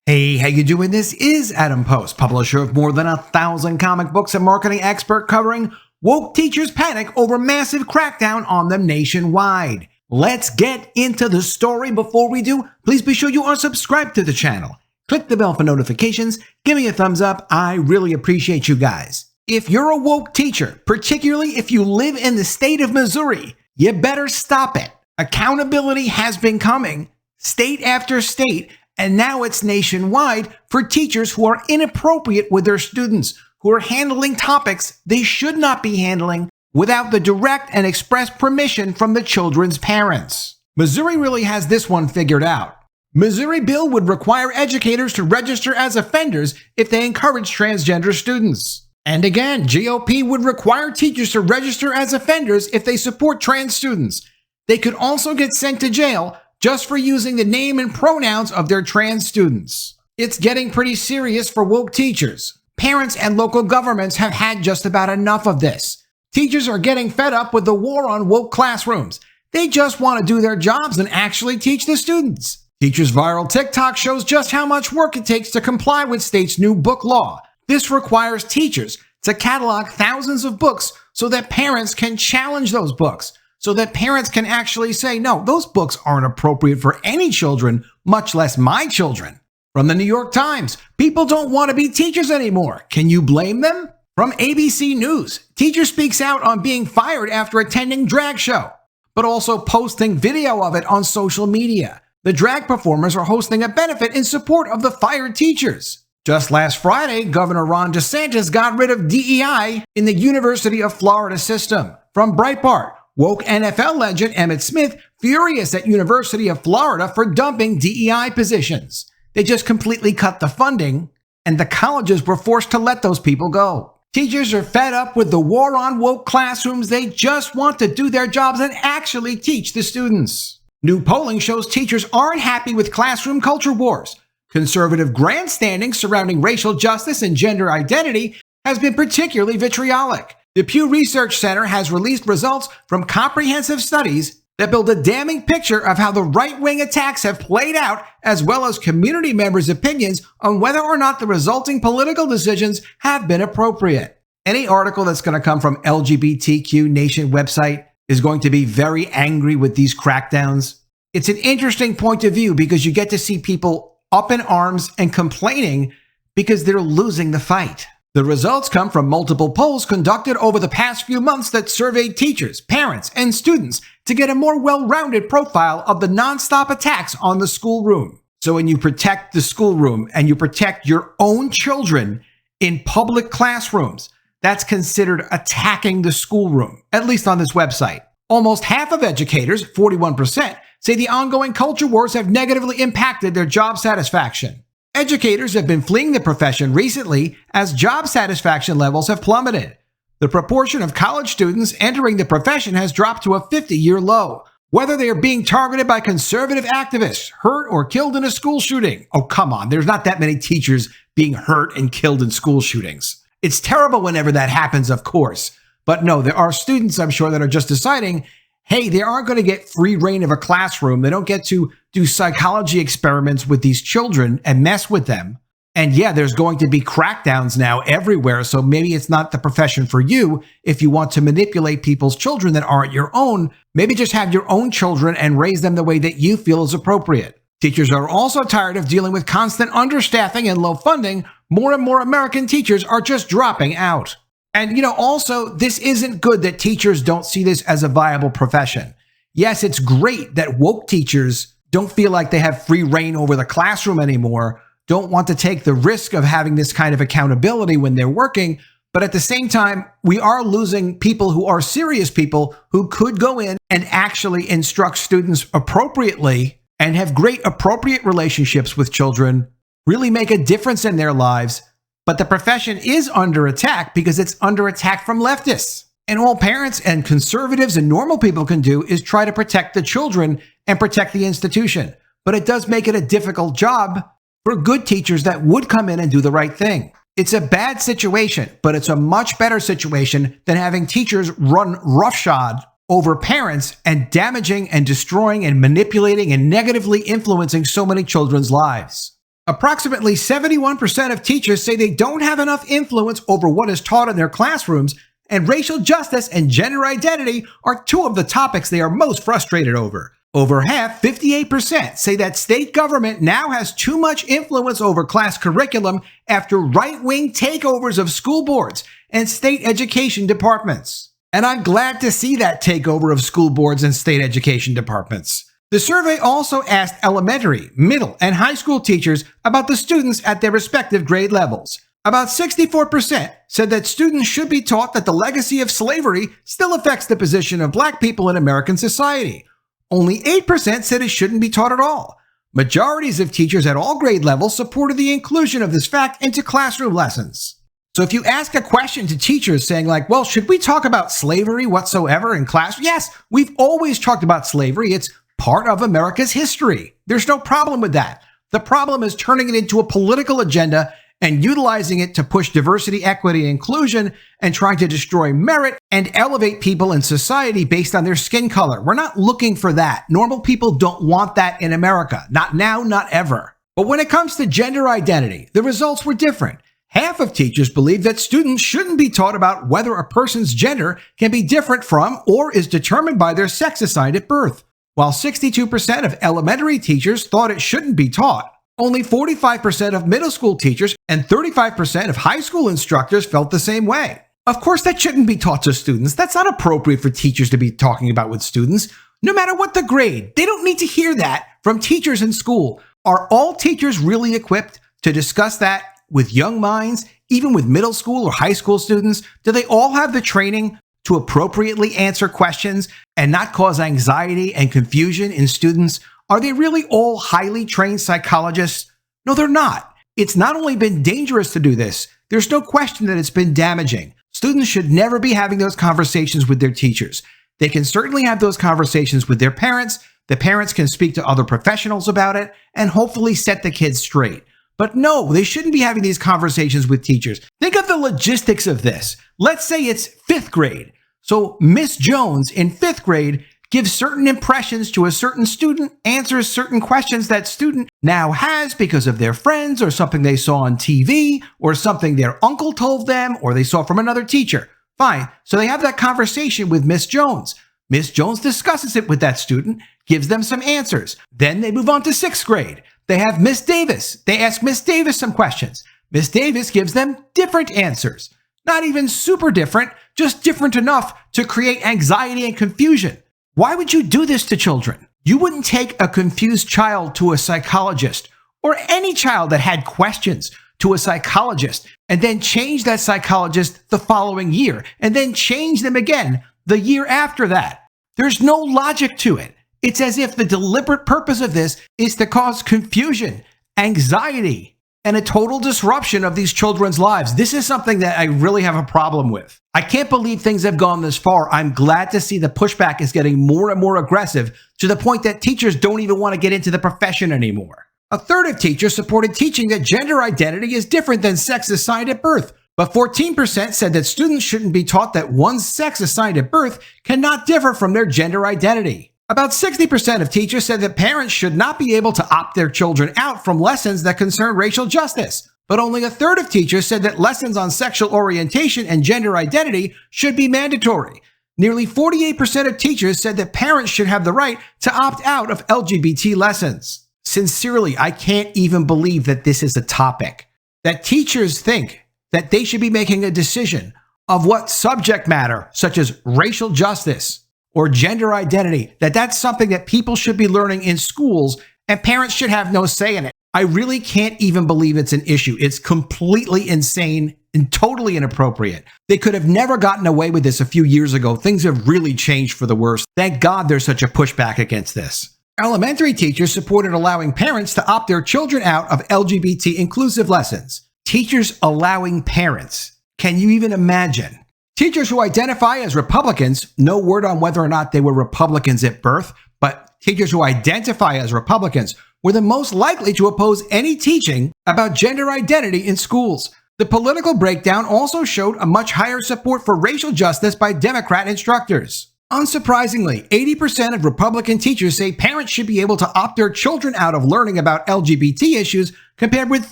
Hey, how you doing? This is Adam Post, publisher of more than 1,000 comic books and marketing expert covering woke teachers panic over massive crackdown on them nationwide. Let's get into the story. Before we do, please be sure you are subscribed to the channel. Click the bell for notifications. Give me a thumbs up. I really appreciate you guys. If you're a woke teacher, particularly if you live in the state of Missouri, you better stop it. Accountability has been coming, state after state, and now it's nationwide for teachers who are inappropriate with their students, who are handling topics they should not be handling without the direct and express permission from the children's parents. Missouri really has this one figured out. Missouri bill would require educators to register as offenders if they encourage transgender students. And again, GOP would require teachers to register as offenders if they support trans students. They could also get sent to jail just for using the name and pronouns of their trans students. It's getting pretty serious for woke teachers. Parents and local governments have had just about enough of this. Teachers are getting fed up with the war on woke classrooms. They just want to do their jobs and actually teach the students. Teachers' viral TikTok shows just how much work it takes to comply with state's new book law. This requires teachers to catalog thousands of books so that parents can challenge those books, so that parents can actually say, no, those books aren't appropriate for any children, much less my children. From the New York Times, people don't want to be teachers anymore. Can you blame them? From ABC News, teacher speaks out on being fired after attending drag show, but also posting video of it on social media. The drag performers are hosting a benefit in support of the fired teachers. Just last Friday, Governor Ron DeSantis got rid of DEI in the University of Florida system. From Breitbart, woke NFL legend Emmitt Smith furious at University of Florida for dumping DEI positions. They just completely cut the funding, and the colleges were forced to let those people go. Teachers are fed up with the war on woke classrooms. They just want to do their jobs and actually teach the students. New polling shows teachers aren't happy with classroom culture wars. Conservative grandstanding surrounding racial justice and gender identity has been particularly vitriolic. The Pew Research Center has released results from comprehensive studies that build a damning picture of how the right-wing attacks have played out, as well as community members' opinions on whether or not the resulting political decisions have been appropriate. Any article that's going to come from LGBTQ Nation website is going to be very angry with these crackdowns. It's an interesting point of view because you get to see people up in arms and complaining because they're losing the fight. The results come from multiple polls conducted over the past few months that surveyed teachers, parents, and students to get a more well-rounded profile of the nonstop attacks on the schoolroom. So when you protect the schoolroom and you protect your own children in public classrooms, that's considered attacking the schoolroom, at least on this website. Almost half of educators, 41%, say the ongoing culture wars have negatively impacted their job satisfaction. Educators have been fleeing the profession recently as job satisfaction levels have plummeted. The proportion of college students entering the profession has dropped to a 50-year low. Whether they are being targeted by conservative activists, hurt or killed in a school shooting. Oh, come on, there's not that many teachers being hurt and killed in school shootings. It's terrible whenever that happens, of course. But no, there are students, I'm sure, that are just deciding, hey, they aren't going to get free reign of a classroom. They don't get to do psychology experiments with these children and mess with them. And yeah, there's going to be crackdowns now everywhere. So maybe it's not the profession for you. If you want to manipulate people's children that aren't your own, maybe just have your own children and raise them the way that you feel is appropriate. Teachers are also tired of dealing with constant understaffing and low funding. More and more American teachers are just dropping out. And, also, this isn't good that teachers don't see this as a viable profession. Yes, it's great that woke teachers don't feel like they have free reign over the classroom anymore, don't want to take the risk of having this kind of accountability when they're working. But at the same time, we are losing people who are serious people who could go in and actually instruct students appropriately and have great appropriate relationships with children, really make a difference in their lives. But the profession is under attack because it's under attack from leftists. And all parents and conservatives and normal people can do is try to protect the children and protect the institution. But it does make it a difficult job for good teachers that would come in and do the right thing. It's a bad situation, but it's a much better situation than having teachers run roughshod over parents and damaging and destroying and manipulating and negatively influencing so many children's lives. Approximately 71% of teachers say they don't have enough influence over what is taught in their classrooms, and racial justice and gender identity are two of the topics they are most frustrated over. Over half, 58%, say that state government now has too much influence over class curriculum after right-wing takeovers of school boards and state education departments. And I'm glad to see that takeover of school boards and state education departments. The survey also asked elementary, middle, and high school teachers about the students at their respective grade levels. About 64% said that students should be taught that the legacy of slavery still affects the position of Black people in American society. Only 8% said it shouldn't be taught at all. Majorities of teachers at all grade levels supported the inclusion of this fact into classroom lessons. So if you ask a question to teachers saying like, well, should we talk about slavery whatsoever in class? Yes, we've always talked about slavery. It's part of America's history. There's no problem with that. The problem is turning it into a political agenda and utilizing it to push diversity, equity, and inclusion and trying to destroy merit and elevate people in society based on their skin color. We're not looking for that. Normal people don't want that in America. Not now, not ever. But when it comes to gender identity, the results were different. Half of teachers believe that students shouldn't be taught about whether a person's gender can be different from or is determined by their sex assigned at birth. While 62% of elementary teachers thought it shouldn't be taught, only 45% of middle school teachers and 35% of high school instructors felt the same way. Of course, that shouldn't be taught to students. That's not appropriate for teachers to be talking about with students. No matter what the grade, they don't need to hear that from teachers in school. Are all teachers really equipped to discuss that with young minds, even with middle school or high school students? Do they all have the training to appropriately answer questions and not cause anxiety and confusion in students? Are they really all highly trained psychologists? No, they're not. It's not only been dangerous to do this, there's no question that it's been damaging. Students should never be having those conversations with their teachers. They can certainly have those conversations with their parents. The parents can speak to other professionals about it and hopefully set the kids straight. But no, they shouldn't be having these conversations with teachers. Think of the logistics of this. Let's say it's 5th grade. So Miss Jones in 5th grade gives certain impressions to a certain student, answers certain questions that student now has because of their friends or something they saw on TV or something their uncle told them or they saw from another teacher. Fine. So they have that conversation with Miss Jones. Miss Jones discusses it with that student, gives them some answers. Then they move on to 6th grade. They have Miss Davis. They ask Miss Davis some questions. Miss Davis gives them different answers. Not even super different, just different enough to create anxiety and confusion. Why would you do this to children? You wouldn't take a confused child to a psychologist or any child that had questions to a psychologist and then change that psychologist the following year and then change them again the year after that. There's no logic to it. It's as if the deliberate purpose of this is to cause confusion, anxiety, and a total disruption of these children's lives. This is something that I really have a problem with. I can't believe things have gone this far. I'm glad to see the pushback is getting more and more aggressive to the point that teachers don't even want to get into the profession anymore. A third of teachers supported teaching that gender identity is different than sex assigned at birth, but 14% said that students shouldn't be taught that one's sex assigned at birth cannot differ from their gender identity. About 60% of teachers said that parents should not be able to opt their children out from lessons that concern racial justice. But only a third of teachers said that lessons on sexual orientation and gender identity should be mandatory. Nearly 48% of teachers said that parents should have the right to opt out of LGBT lessons. Sincerely, I can't even believe that this is a topic. That teachers think that they should be making a decision of what subject matter, such as racial justice or gender identity, that's something that people should be learning in schools and parents should have no say in it. I really can't even believe it's an issue. It's completely insane and totally inappropriate. They could have never gotten away with this a few years ago. Things have really changed for the worse. Thank God there's such a pushback against this. Elementary teachers supported allowing parents to opt their children out of LGBT inclusive lessons. Teachers allowing parents. Can you even imagine? Teachers who identify as Republicans, no word on whether or not they were Republicans at birth, but teachers who identify as Republicans were the most likely to oppose any teaching about gender identity in schools. The political breakdown also showed a much higher support for racial justice by Democrat instructors. Unsurprisingly, 80% of Republican teachers say parents should be able to opt their children out of learning about LGBT issues compared with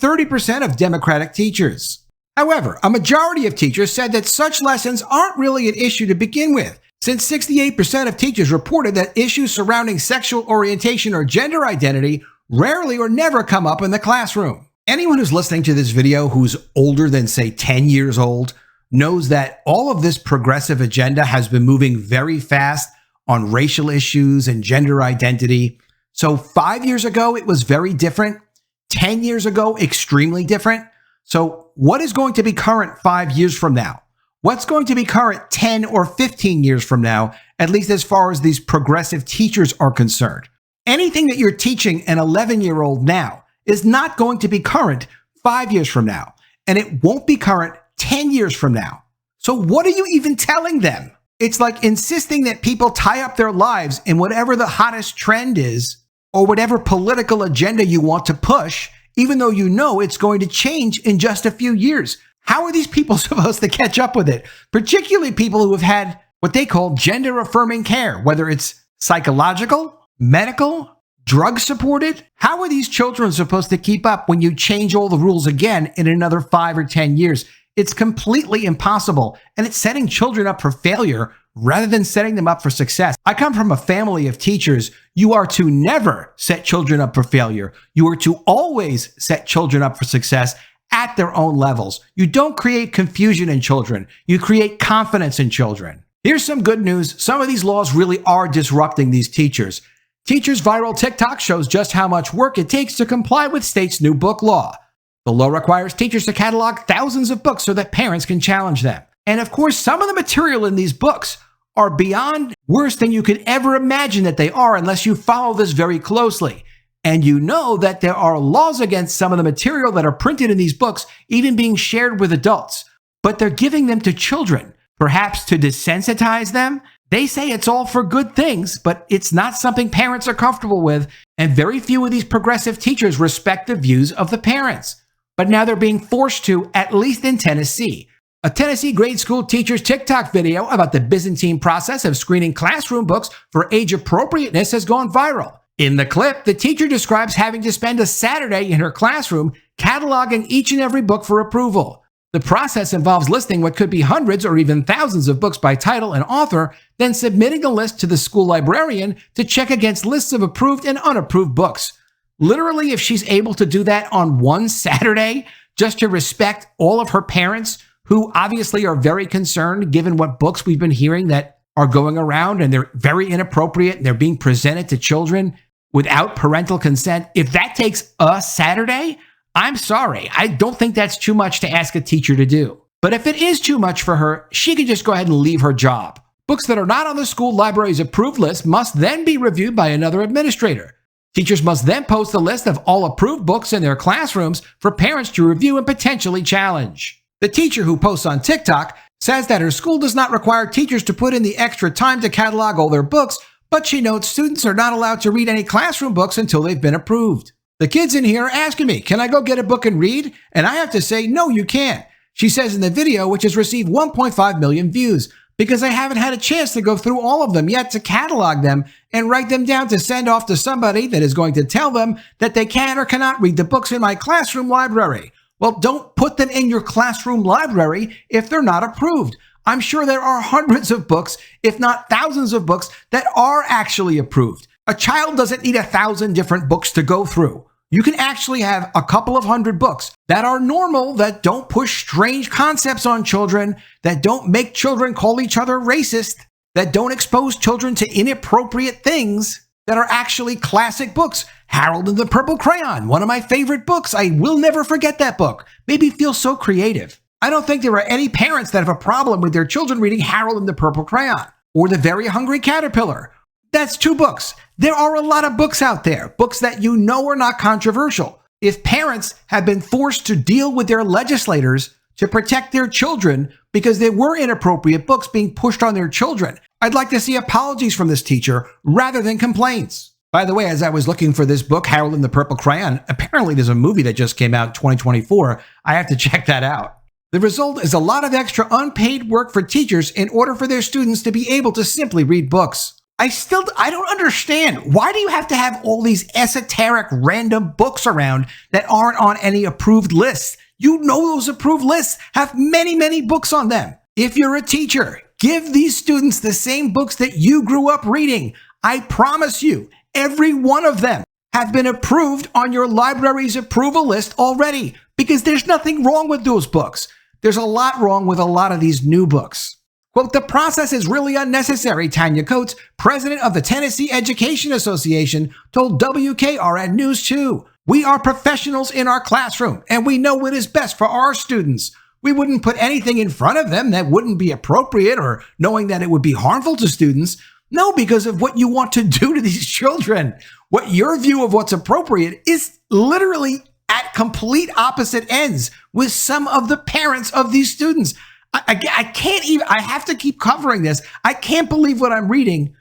30% of Democratic teachers. However, a majority of teachers said that such lessons aren't really an issue to begin with, since 68% of teachers reported that issues surrounding sexual orientation or gender identity rarely or never come up in the classroom. Anyone who's listening to this video who's older than, say, 10 years old knows that all of this progressive agenda has been moving very fast on racial issues and gender identity. So 5 years ago, it was very different. 10 years ago, extremely different. So what is going to be current 5 years from now? What's going to be current 10 or 15 years from now, at least as far as these progressive teachers are concerned? Anything that you're teaching an 11-year-old now is not going to be current 5 years from now, and it won't be current 10 years from now. So what are you even telling them? It's like insisting that people tie up their lives in whatever the hottest trend is or whatever political agenda you want to push, even though you know it's going to change in just a few years. How are these people supposed to catch up with it? Particularly people who have had what they call gender-affirming care, whether it's psychological, medical, drug-supported. How are these children supposed to keep up when you change all the rules again in another 5 or 10 years? It's completely impossible, and it's setting children up for failure rather than setting them up for success. I come from a family of teachers. You are to never set children up for failure. You are to always set children up for success at their own levels. You don't create confusion in children. You create confidence in children. Here's some good news. Some of these laws really are disrupting these teachers. Teachers' viral TikTok shows just how much work it takes to comply with state's new book law. The law requires teachers to catalog thousands of books so that parents can challenge them. And of course, some of the material in these books are beyond worse than you could ever imagine that they are unless you follow this very closely. And you know that there are laws against some of the material that are printed in these books even being shared with adults. But they're giving them to children, perhaps to desensitize them. They say it's all for good things, but it's not something parents are comfortable with. And very few of these progressive teachers respect the views of the parents. But now they're being forced to, at least in Tennessee. A Tennessee grade school teacher's TikTok video about the Byzantine process of screening classroom books for age appropriateness has gone viral. In the clip, the teacher describes having to spend a Saturday in her classroom cataloging each and every book for approval. The process involves listing what could be hundreds or even thousands of books by title and author, then submitting the list to the school librarian to check against lists of approved and unapproved books. Literally, if she's able to do that on one Saturday, just to respect all of her parents, who obviously are very concerned given what books we've been hearing that are going around and they're very inappropriate and they're being presented to children without parental consent. If that takes a Saturday, I'm sorry. I don't think that's too much to ask a teacher to do. But if it is too much for her, she can just go ahead and leave her job. Books that are not on the school library's approved list must then be reviewed by another administrator. Teachers must then post a list of all approved books in their classrooms for parents to review and potentially challenge. The teacher who posts on TikTok says that her school does not require teachers to put in the extra time to catalog all their books, but she notes students are not allowed to read any classroom books until they've been approved. The kids in here are asking me, can I go get a book and read? And I have to say, no, you can't. She says in the video, which has received 1.5 million views, because I haven't had a chance to go through all of them yet to catalog them and write them down to send off to somebody that is going to tell them that they can or cannot read the books in my classroom library. Well, don't put them in your classroom library if they're not approved. I'm sure there are hundreds of books, if not thousands of books, that are actually approved. A child doesn't need 1,000 different books to go through. You can actually have a couple of hundred books that are normal, that don't push strange concepts on children, that don't make children call each other racist, that don't expose children to inappropriate things, that are actually classic books. Harold and the Purple Crayon, one of my favorite books. I will never forget that book. Made me feel so creative. I don't think there are any parents that have a problem with their children reading Harold and the Purple Crayon or The Very Hungry Caterpillar. That's 2 books. There are a lot of books out there, books that you know are not controversial. If parents have been forced to deal with their legislators to protect their children because there were inappropriate books being pushed on their children, I'd like to see apologies from this teacher rather than complaints. By the way, as I was looking for this book, Harold and the Purple Crayon, apparently there's a movie that just came out in 2024. I have to check that out. The result is a lot of extra unpaid work for teachers in order for their students to be able to simply read books. I don't understand. Why do you have to have all these esoteric random books around that aren't on any approved lists? You know those approved lists have many, many books on them. If you're a teacher, give these students the same books that you grew up reading. I promise you, every one of them have been approved on your library's approval list already, because there's nothing wrong with those books. There's a lot wrong with a lot of these new books. Quote, the process is really unnecessary, Tanya Coates, president of the Tennessee Education Association, told WKRN News 2. We are professionals in our classroom, and we know what is best for our students. We wouldn't put anything in front of them that wouldn't be appropriate or knowing that it would be harmful to students. No, because of what you want to do to these children. What your view of what's appropriate is literally at complete opposite ends with some of the parents of these students. I can't even, I have to keep covering this. I can't believe what I'm reading.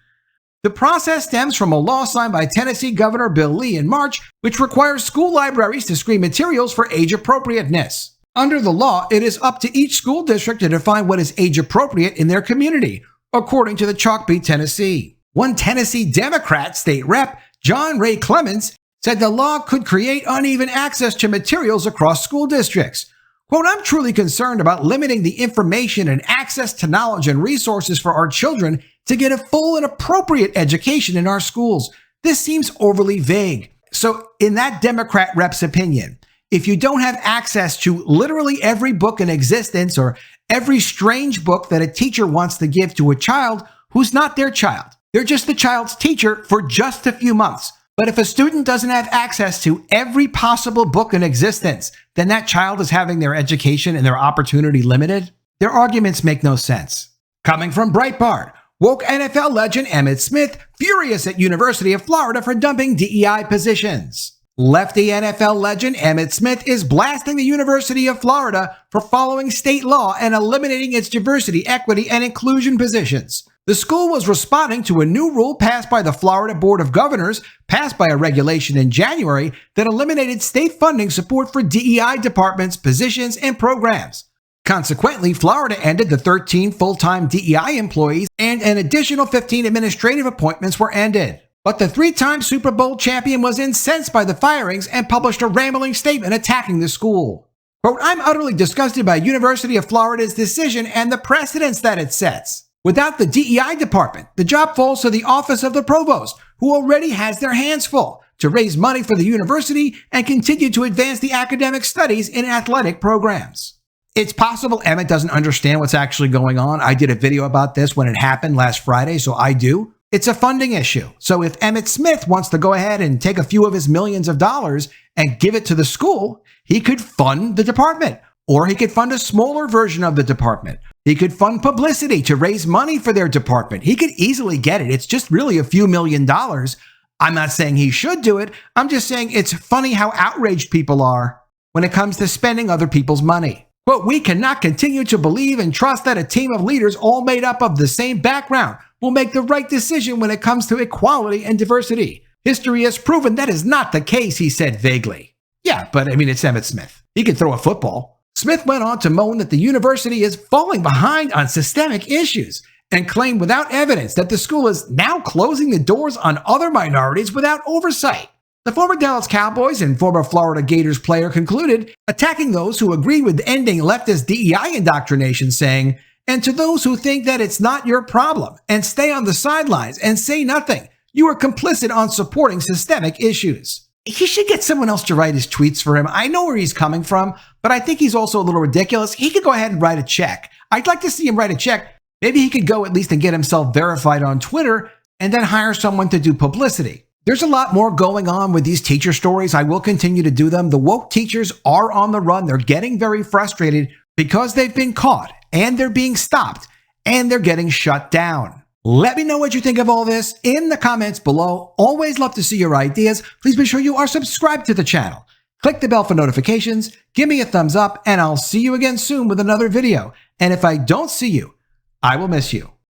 The process stems from a law signed by Tennessee Governor Bill Lee in March, which requires school libraries to screen materials for age appropriateness. Under the law, it is up to each school district to define what is age appropriate in their community, according to the Chalkbeat Tennessee. One Tennessee Democrat state rep, John Ray Clements, said the law could create uneven access to materials across school districts. Quote, I'm truly concerned about limiting the information and access to knowledge and resources for our children to get a full and appropriate education in our schools. This seems overly vague. So in that Democrat rep's opinion, if you don't have access to literally every book in existence or every strange book that a teacher wants to give to a child who's not their child, they're just the child's teacher for just a few months. But if a student doesn't have access to every possible book in existence, then that child is having their education and their opportunity limited. Their arguments make no sense. Coming from Breitbart, woke NFL legend Emmitt Smith furious at University of Florida for dumping DEI positions. Lefty NFL legend Emmitt Smith is blasting the University of Florida for following state law and eliminating its diversity, equity, and inclusion positions. The school was responding to a new rule passed by the Florida Board of Governors, passed by a regulation in January that eliminated state funding support for DEI departments, positions, and programs. Consequently, Florida ended the 13 full-time DEI employees and an additional 15 administrative appointments were ended. But the three-time Super Bowl champion was incensed by the firings and published a rambling statement attacking the school. Quote, I'm utterly disgusted by University of Florida's decision and the precedents that it sets. Without the DEI department, the job falls to the office of the provost, who already has their hands full, to raise money for the university and continue to advance the academic studies in athletic programs. It's possible Emmitt doesn't understand what's actually going on. I did a video about this when it happened last Friday, so I do. It's a funding issue. So if Emmitt Smith wants to go ahead and take a few of his millions of dollars and give it to the school, he could fund the department, or he could fund a smaller version of the department. He could fund publicity to raise money for their department. He could easily get it. It's just really a few $1,000,000. I'm not saying he should do it. I'm just saying it's funny how outraged people are when it comes to spending other people's money. Quote, we cannot continue to believe and trust that a team of leaders all made up of the same background will make the right decision when it comes to equality and diversity. History has proven that is not the case, he said vaguely. Yeah, but I mean, it's Emmitt Smith. He can throw a football. Smith went on to moan that the university is falling behind on systemic issues and claimed without evidence that the school is now closing the doors on other minorities without oversight. The former Dallas Cowboys and former Florida Gators player concluded, attacking those who agreed with ending leftist DEI indoctrination, saying, and to those who think that it's not your problem and stay on the sidelines and say nothing, you are complicit on supporting systemic issues. He should get someone else to write his tweets for him. I know where he's coming from, but I think he's also a little ridiculous. He could go ahead and write a check. I'd like to see him write a check. Maybe he could go at least and get himself verified on Twitter and then hire someone to do publicity. There's a lot more going on with these teacher stories. I will continue to do them. The woke teachers are on the run. They're getting very frustrated because they've been caught and they're being stopped and they're getting shut down. Let me know what you think of all this in the comments below. Always love to see your ideas. Please be sure you are subscribed to the channel. Click the bell for notifications, give me a thumbs up, and I'll see you again soon with another video. And if I don't see you, I will miss you.